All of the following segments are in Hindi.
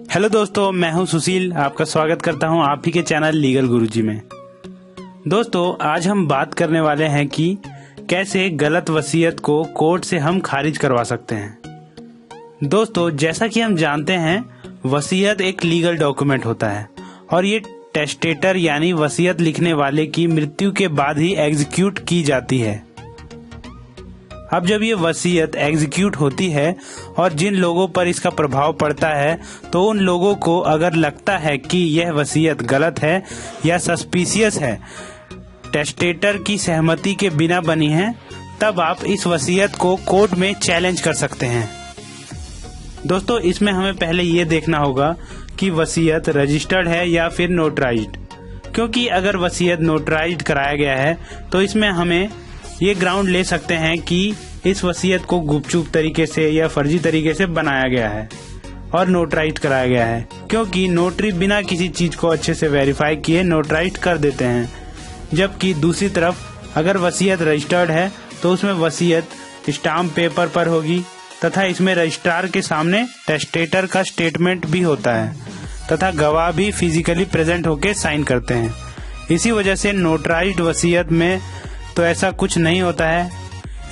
हेलो दोस्तों, मैं हूं सुशील। आपका स्वागत करता हूं आप ही के चैनल लीगल गुरुजी में। दोस्तों, आज हम बात करने वाले हैं कि कैसे गलत वसीयत को कोर्ट से हम खारिज करवा सकते हैं। दोस्तों, जैसा कि हम जानते हैं, वसीयत एक लीगल डॉक्यूमेंट होता है और ये टेस्टेटर यानी वसीयत लिखने वाले की मृत्यु के बाद ही एग्जीक्यूट की जाती है। अब जब ये वसीयत एग्जीक्यूट होती है और जिन लोगों पर इसका प्रभाव पड़ता है, तो उन लोगों को अगर लगता है कि यह वसीयत गलत है या सस्पिशियस है, टेस्टेटर की सहमति के बिना बनी है, तब आप इस वसीयत को कोर्ट में चैलेंज कर सकते हैं। दोस्तों, इसमें हमें पहले ये देखना होगा कि वसीयत रजिस्टर्ड है या फिर नोटराइज्ड, क्योंकि अगर वसीयत नोटराइज्ड कराया गया है तो इसमें हमें ये ग्राउंड ले सकते हैं कि इस वसीयत को गुपचुप तरीके से या फर्जी तरीके से बनाया गया है और नोटराइज्ड कराया गया है, क्योंकि नोटरी बिना किसी चीज को अच्छे से वेरीफाई किए नोटराइज्ड कर देते हैं। जबकि दूसरी तरफ अगर वसीयत रजिस्टर्ड है तो उसमें वसीयत स्टाम्प पेपर पर होगी तथा इसमें रजिस्ट्रार के सामने टेस्टेटर का स्टेटमेंट भी होता है तथा गवाह भी फिजिकली प्रेजेंट होकर साइन करते हैं। इसी वजह से नोटराइज्ड वसीयत में तो ऐसा कुछ नहीं होता है,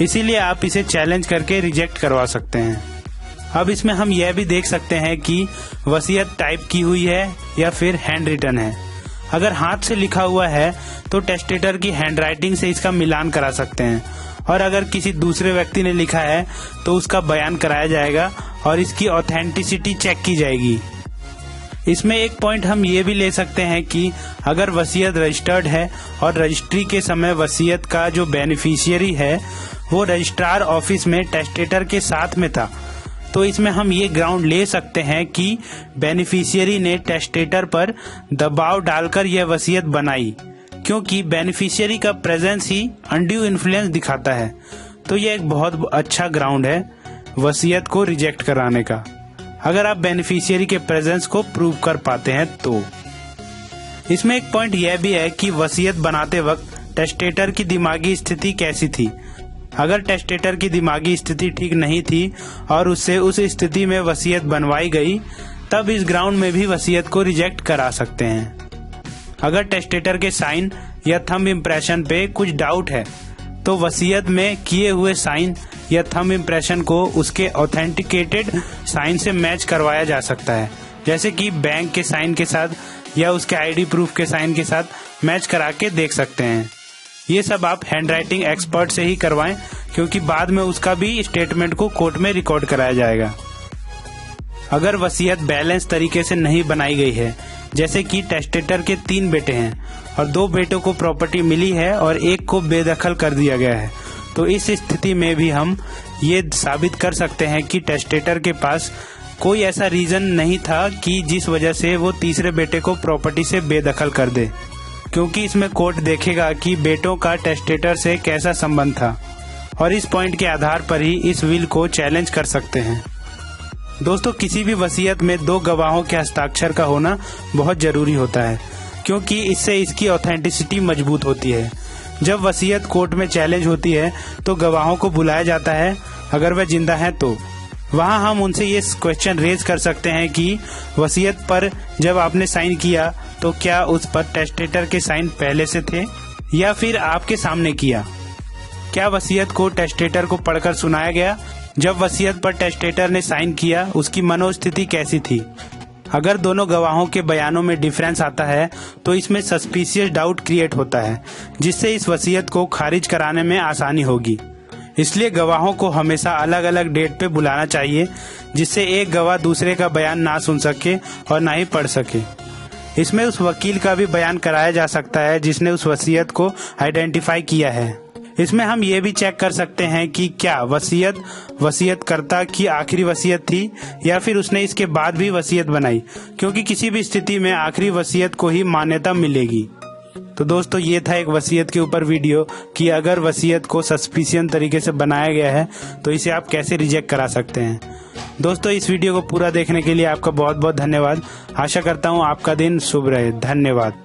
इसीलिए आप इसे चैलेंज करके रिजेक्ट करवा सकते हैं। अब इसमें हम यह भी देख सकते हैं कि वसीयत टाइप की हुई है या फिर हैंड रिटन है। अगर हाथ से लिखा हुआ है तो टेस्टेटर की हैंडराइटिंग से इसका मिलान करा सकते हैं, और अगर किसी दूसरे व्यक्ति ने लिखा है तो उसका बयान कराया जाएगा और इसकी ऑथेंटिसिटी चेक की जाएगी। इसमें एक पॉइंट हम ये भी ले सकते हैं कि अगर वसीयत रजिस्टर्ड है और रजिस्ट्री के समय वसीयत का जो बेनिफिशियरी है वो रजिस्ट्रार ऑफिस में टेस्टेटर के साथ में था, तो इसमें हम ये ग्राउंड ले सकते हैं कि बेनिफिशियरी ने टेस्टेटर पर दबाव डालकर यह वसीयत बनाई, क्योंकि बेनिफिशियरी का प्रेजेंस ही अनड्यू इन्फ्लुएंस दिखाता है। तो यह एक बहुत अच्छा ग्राउंड है वसीयत को रिजेक्ट कराने का, अगर आप बेनिफिशियरी के प्रेजेंस को प्रूव कर पाते हैं तो। इसमें एक पॉइंट यह भी है कि वसीयत बनाते वक्त टेस्टेटर की दिमागी स्थिति कैसी थी। अगर टेस्टेटर की दिमागी स्थिति ठीक नहीं थी और उससे उस स्थिति में वसीयत बनवाई गई, तब इस ग्राउंड में भी वसीयत को रिजेक्ट करा सकते हैं। अगर टेस्टेटर के साइन या थंब इम्प्रेशन पे कुछ डाउट है तो वसीयत में किए हुए साइन या थंब इम्प्रेशन को उसके ऑथेंटिकेटेड साइन से मैच करवाया जा सकता है, जैसे कि बैंक के साइन के साथ या उसके आईडी प्रूफ के साइन के साथ मैच करा के देख सकते हैं। ये सब आप हैंडराइटिंग एक्सपर्ट से ही करवाएं, क्योंकि बाद में उसका भी स्टेटमेंट को कोर्ट में रिकॉर्ड कराया जाएगा। अगर वसीयत बैलेंस तरीके से नहीं बनाई गई है, जैसे कि टेस्टेटर के 3 बेटे हैं और 2 बेटों को प्रॉपर्टी मिली है और एक को बेदखल कर दिया गया है, तो इस स्थिति में भी हम ये साबित कर सकते हैं कि टेस्टेटर के पास कोई ऐसा रीजन नहीं था कि जिस वजह से वो तीसरे बेटे को प्रॉपर्टी से बेदखल कर दे, क्योंकि इसमें कोर्ट देखेगा कि बेटों का टेस्टेटर से कैसा संबंध था, और इस पॉइंट के आधार पर ही इस विल को चैलेंज कर सकते हैं। दोस्तों, किसी भी वसीयत में 2 गवाहों के हस्ताक्षर का होना बहुत जरूरी होता है, क्योंकि इससे इसकी ऑथेंटिसिटी मजबूत होती है। जब वसीयत कोर्ट में चैलेंज होती है तो गवाहों को बुलाया जाता है, अगर वह जिंदा हैं तो। वहां हम उनसे ये क्वेश्चन रेज कर सकते हैं कि वसीयत पर जब आपने साइन किया तो क्या उस पर टेस्टेटर के साइन पहले से थे या फिर आपके सामने किया? क्या वसीयत को टेस्टेटर को पढ़कर सुनाया गया? जब वसीयत पर टेस्टेटर ने साइन किया, उसकी मनोस्थिति कैसी थी? अगर दोनों गवाहों के बयानों में डिफरेंस आता है तो इसमें सस्पिशियस डाउट क्रिएट होता है, जिससे इस वसीयत को खारिज कराने में आसानी होगी। इसलिए गवाहों को हमेशा अलग अलग डेट पे बुलाना चाहिए, जिससे एक गवाह दूसरे का बयान ना सुन सके और ना ही पढ़ सके। इसमें उस वकील का भी बयान कराया जा सकता है जिसने उस वसीयत को आइडेंटिफाई किया है। इसमें हम ये भी चेक कर सकते हैं कि क्या वसीयत वसीयतकर्ता की आखिरी वसीयत थी या फिर उसने इसके बाद भी वसीयत बनाई, क्योंकि किसी भी स्थिति में आखिरी वसीयत को ही मान्यता मिलेगी। तो दोस्तों, ये था एक वसीयत के ऊपर वीडियो कि अगर वसीयत को सस्पिशियस तरीके से बनाया गया है तो इसे आप कैसे रिजेक्ट करा सकते हैं। दोस्तों, इस वीडियो को पूरा देखने के लिए आपका बहुत बहुत धन्यवाद। आशा करता हूँ आपका दिन शुभ रहे। धन्यवाद।